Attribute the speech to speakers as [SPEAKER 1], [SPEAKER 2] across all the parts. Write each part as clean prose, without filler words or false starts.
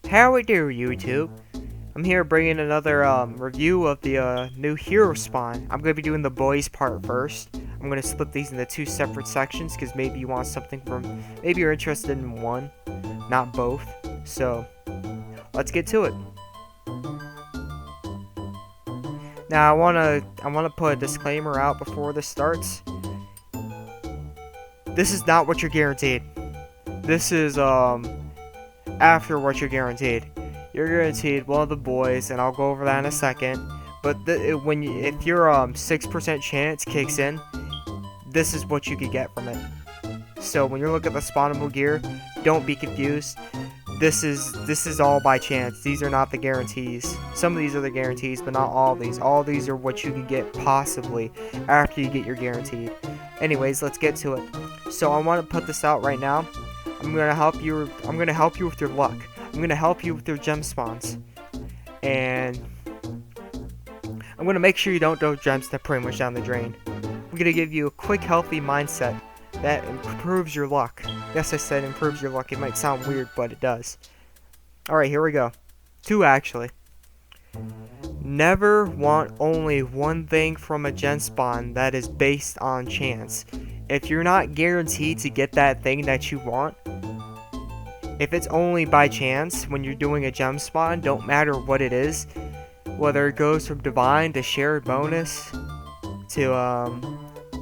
[SPEAKER 1] How we do, YouTube? I'm here bringing another review of the new hero spawn. I'm gonna be doing the boys part first. I'm gonna split these into two separate sections because maybe you want something from, maybe you're interested in one, not both. So let's get to it. Now I wanna put a disclaimer out before this starts. This is not what you're guaranteed. This is after what you're guaranteed. You're guaranteed one of the boys, and I'll go over that in a second. But if your 6% chance kicks in, this is what you could get from it. So when you look at the spawnable gear, don't be confused. This is all by chance. These are not the guarantees. Some of these are the guarantees, but not all of these. All of these are what you can get possibly after you get your guaranteed. Anyways, let's get to it. So I want to put this out right now. I'm gonna help you with your luck. I'm gonna help you with your gem spawns, and I'm gonna make sure you don't throw gems that pretty much down the drain. I'm gonna give you a quick, healthy mindset that improves your luck. Yes, I said improves your luck. It might sound weird, but it does. Alright, here we go. Two, actually. Never want only one thing from a gem spawn that is based on chance. If you're not guaranteed to get that thing that you want, if it's only by chance when you're doing a gem spawn, don't matter what it is, whether it goes from divine to shared bonus to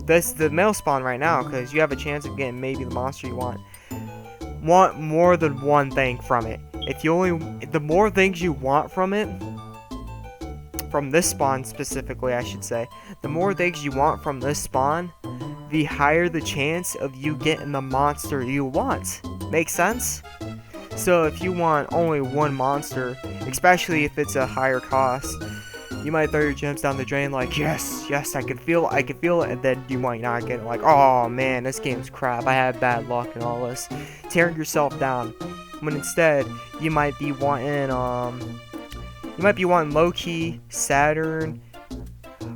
[SPEAKER 1] the male spawn right now, because you have a chance of getting maybe the monster you want more than one thing from it. The more things you want from it, from this spawn specifically, I should say, the more things you want from this spawn, the higher the chance of you getting the monster you want. Make sense? So if you want only one monster, especially if it's a higher cost, you might throw your gems down the drain like, yes, I can feel it, and then you might not get it, like, oh man, this game's crap, I had bad luck and all this, tearing yourself down. When instead, you might be wanting Loki, Saturn,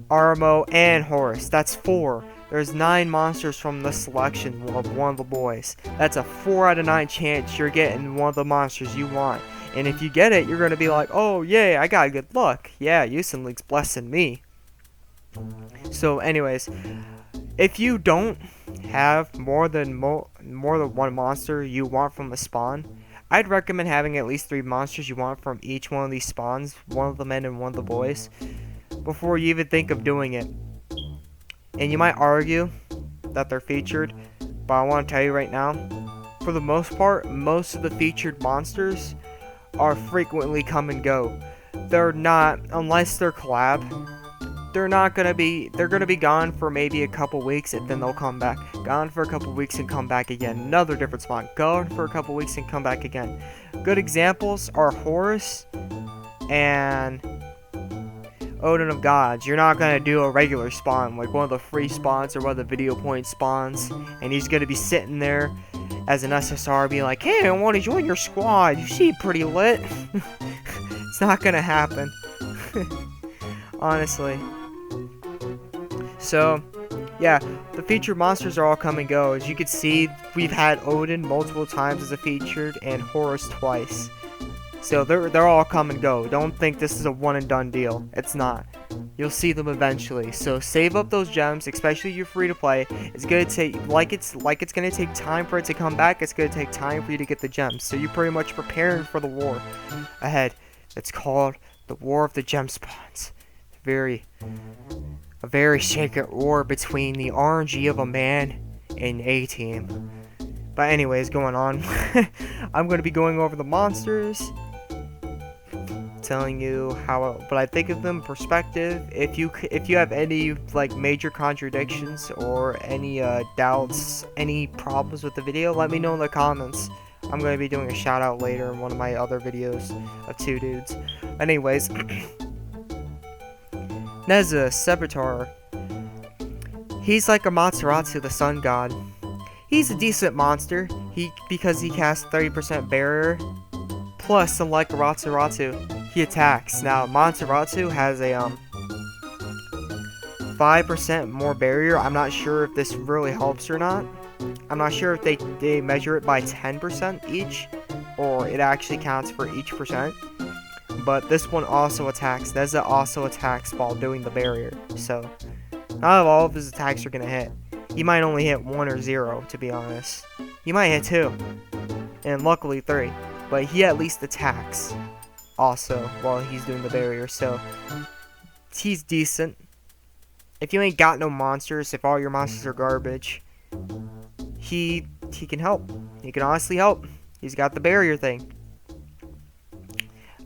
[SPEAKER 1] Armo, and Horus. That's 4. There's 9 monsters from the selection of one of the boys. That's a 4 out of 9 chance you're getting one of the monsters you want. And if you get it, you're going to be like, oh, yay, I got good luck. Yeah, Unison League's blessing me. So, anyways, if you don't have more than one monster you want from the spawn, I'd recommend having at least 3 monsters you want from each one of these spawns, one of the men and one of the boys, before you even think of doing it. And you might argue that they're featured, but I want to tell you right now, for the most part, most of the featured monsters are frequently come and go. They're not, unless they're collab, they're gonna be gone for maybe a couple weeks and then they'll come back. Gone for a couple weeks and come back again. Another different spawn. Gone for a couple weeks and come back again. Good examples are Horus and Odin of Gods. You're not gonna do a regular spawn like one of the free spawns or one of the video point spawns, and he's gonna be sitting there as an SSR being like, hey, I want to join your squad, you seem pretty lit. It's not gonna happen. Honestly. So yeah, the featured monsters are all come and go. As you can see, we've had Odin multiple times as a featured and Horus twice. So they're all come and go. Don't think this is a one and done deal. It's not. You'll see them eventually. So save up those gems, especially if you're free to play. It's gonna take it's gonna take time for it to come back. It's gonna take time for you to get the gems. So you're pretty much preparing for the war ahead. It's called the War of the Gem Spawns. A very sacred war between the RNG of a man and A team. But anyways, going on. I'm gonna be going over the monsters, telling you what I think of them, perspective. If you have any like major contradictions or any doubts, any problems with the video, let me know in the comments. I'm going to be doing a shout out later in one of my other videos of 2 dudes. Anyways, Neza Sebitar, he's like a Matsuratsu, the sun god. He's a decent monster because he casts 30% barrier, plus unlike Azurewrath, he attacks. Now Matsuratsu has a 5% more barrier. I'm not sure if this really helps or not. I'm not sure if they measure it by 10% each. or it actually counts for each percent. But this one also attacks. Neza also attacks while doing the barrier. So, not all of his attacks are going to hit. He might only hit 1 or 0, to be honest. He might hit 2. And luckily 3. But he at least attacks also while he's doing the barrier. So, he's decent. If you ain't got no monsters, if all your monsters are garbage, he can help. He can honestly help. He's got the barrier thing.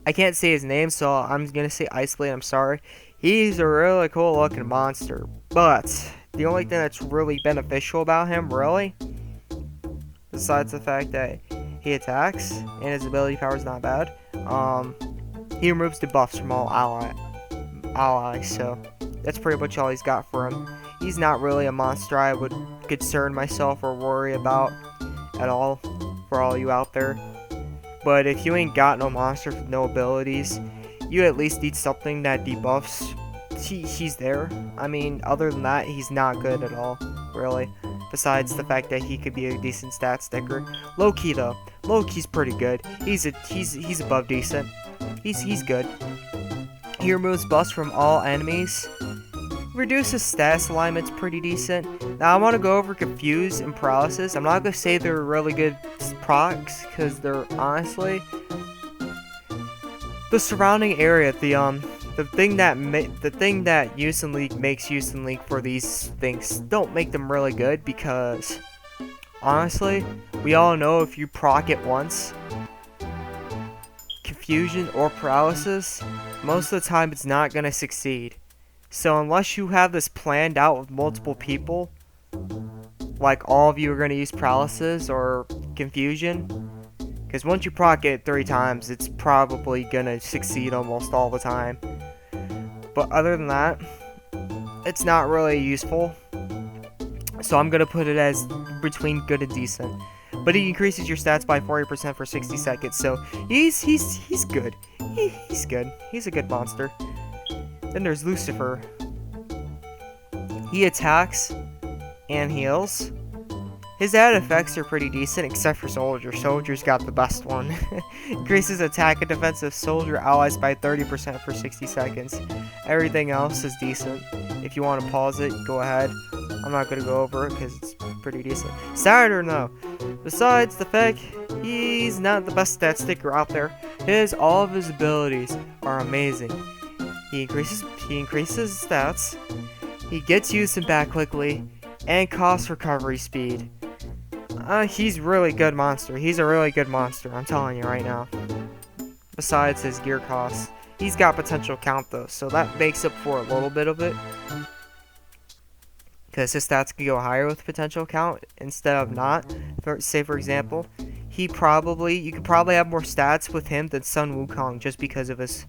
[SPEAKER 1] I can't say his name, so I'm going to say Isolate. I'm sorry. He's a really cool looking monster. But the only thing that's really beneficial about him, really, besides the fact that he attacks and his ability power is not bad, he removes debuffs from all allies. So that's pretty much all he's got for him. He's not really a monster I would concern myself or worry about at all for all you out there. But if you ain't got no monster with no abilities, you at least need something that debuffs. He's there. I mean, other than that, he's not good at all, really. Besides the fact that he could be a decent stat sticker. Low-key though, Low-key's pretty good. He's above decent. He's good. He removes buffs from all enemies. Reduces status alignment's pretty decent. Now I want to go over Confuse and Paralysis. I'm not gonna say they're really good procs because they're honestly the surrounding area. The thing that Unison League makes Unison League for these things don't make them really good because honestly, we all know if you proc it once, Confusion or Paralysis, most of the time it's not gonna succeed. So unless you have this planned out with multiple people, like all of you are going to use Paralysis or Confusion, because once you proc it 3 times, it's probably going to succeed almost all the time. But other than that, it's not really useful. So I'm going to put it as between good and decent. But he increases your stats by 40% for 60 seconds, so he's good. He's good. He's a good monster. Then there's Lucifer. He attacks and heals. His added effects are pretty decent, except for Soldier. Soldier's got the best one. Increases attack and defense of Soldier allies by 30% for 60 seconds. Everything else is decent. If you want to pause it, go ahead. I'm not going to go over it because it's pretty decent. Saturn, though. Besides the fact he's not the best stat sticker out there, all of his abilities are amazing. He increases stats, he gets used and back quickly, and costs recovery speed. He's really good monster. He's a really good monster, I'm telling you right now. Besides his gear costs. He's got potential count though, so that makes up for a little bit of it. Because his stats can go higher with potential count instead of not. Say for example, you could probably have more stats with him than Sun Wukong just because of his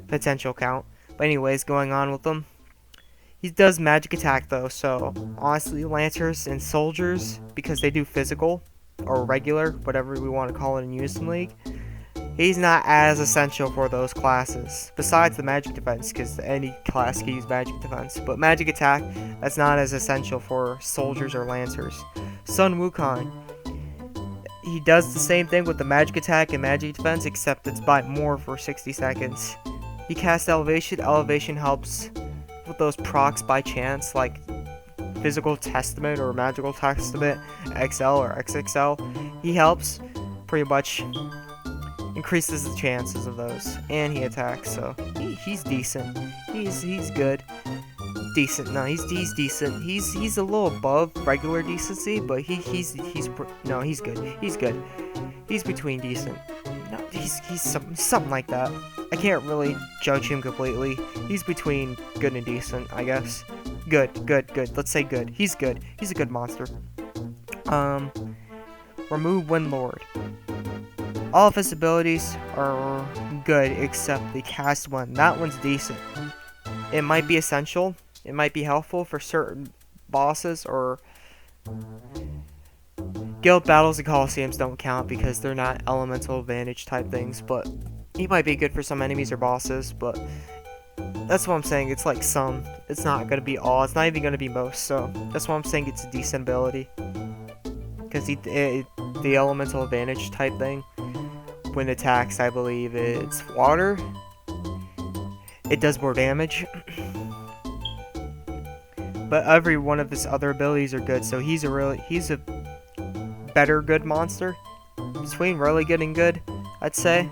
[SPEAKER 1] potential count. But anyways, going on with him, he does magic attack though, so honestly Lancers and Soldiers, because they do physical or regular, whatever we want to call it in Unison League, he's not as essential for those classes, besides the magic defense, because any class can use magic defense, but magic attack, that's not as essential for Soldiers or Lancers. Sun Wukong, he does the same thing with the magic attack and magic defense, except it's by more for 60 seconds. He casts Elevation. Elevation helps with those procs by chance, like Physical Testament or Magical Testament XL or XXL. He helps pretty much increases the chances of those, and he attacks, so he's decent. He's good. Decent. No, he's decent. He's a little above regular decency, but he's good. He's good. He's between decent. No, he's something like that. I can't really judge him completely. He's between good and decent, I guess. Good. Let's say good. He's good. He's a good monster. Remove Windlord. All of his abilities are good except the cast one. That one's decent. It might be essential. It might be helpful for certain bosses or guild battles and coliseums don't count because they're not elemental advantage type things, but he might be good for some enemies or bosses, but that's what I'm saying. It's like some. It's not going to be all. It's not even going to be most, so that's why I'm saying it's a decent ability. Because the elemental advantage type thing, when it attacks, I believe it's water. It does more damage. But every one of his other abilities are good, so he's a better good monster. Between really good and good, I'd say.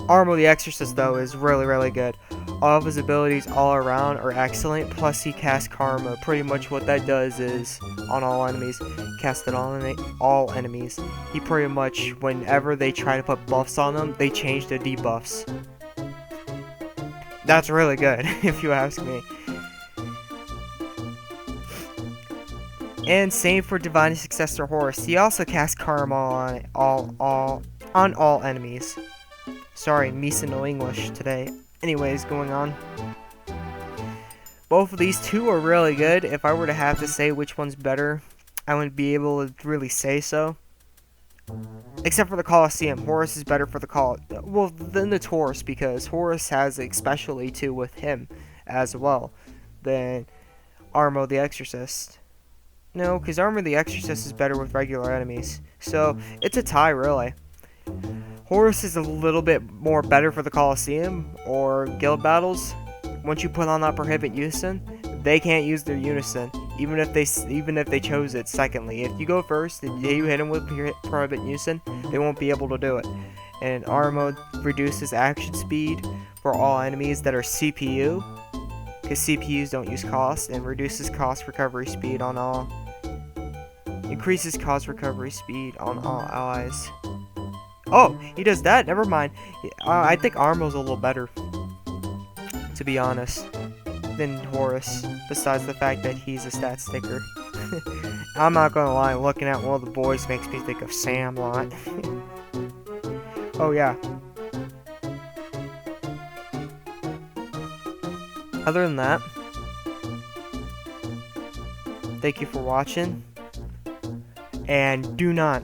[SPEAKER 1] Armo the Exorcist, though, is really good. All of his abilities all around are excellent, plus he casts Karma. Pretty much what that does is, on all enemies, cast it on all enemies. He pretty much, whenever they try to put buffs on them, they change the debuffs. That's really good, if you ask me. And same for Divine Successor Horus. He also casts Karma on all enemies. Sorry, Misa no English today. Anyways, going on. Both of these two are really good. If I were to have to say which one's better, I wouldn't be able to really say so. Except for the Colosseum. Horus is better for the than the Taurus, because Horus has a specialty too with him as well than Armo the Exorcist. No, because Armo the Exorcist is better with regular enemies. So, it's a tie, really. Horus is a little bit more better for the Colosseum or guild battles. Once you put on that Prohibit Unison, they can't use their Unison, even if they chose it secondly. If you go first and you hit them with Prohibit Unison, they won't be able to do it. And Armo reduces action speed for all enemies that are CPU, because CPUs don't use cost, and reduces cost recovery speed on all. Increases cost recovery speed on all allies. Oh, he does that? Never mind. I think Armo's a little better, to be honest, than Horus, besides the fact that he's a stat sticker. I'm not gonna lie, looking at one of the boys makes me think of Sam a lot. Oh, yeah. Other than that, thank you for watching. And do not.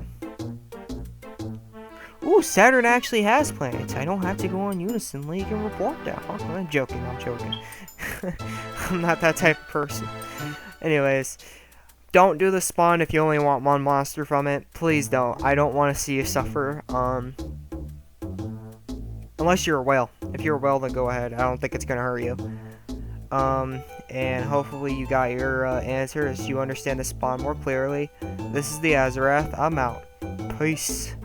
[SPEAKER 1] Ooh, Saturn actually has planets. I don't have to go on Unison League and report that. Huh? I'm joking. I'm not that type of person. Anyways, don't do the spawn if you only want one monster from it. Please don't. I don't want to see you suffer. Unless you're a whale. If you're a whale, then go ahead. I don't think it's gonna hurt you. And hopefully you got your answers. You understand the spawn more clearly. This is the Azurewrath. I'm out. Peace.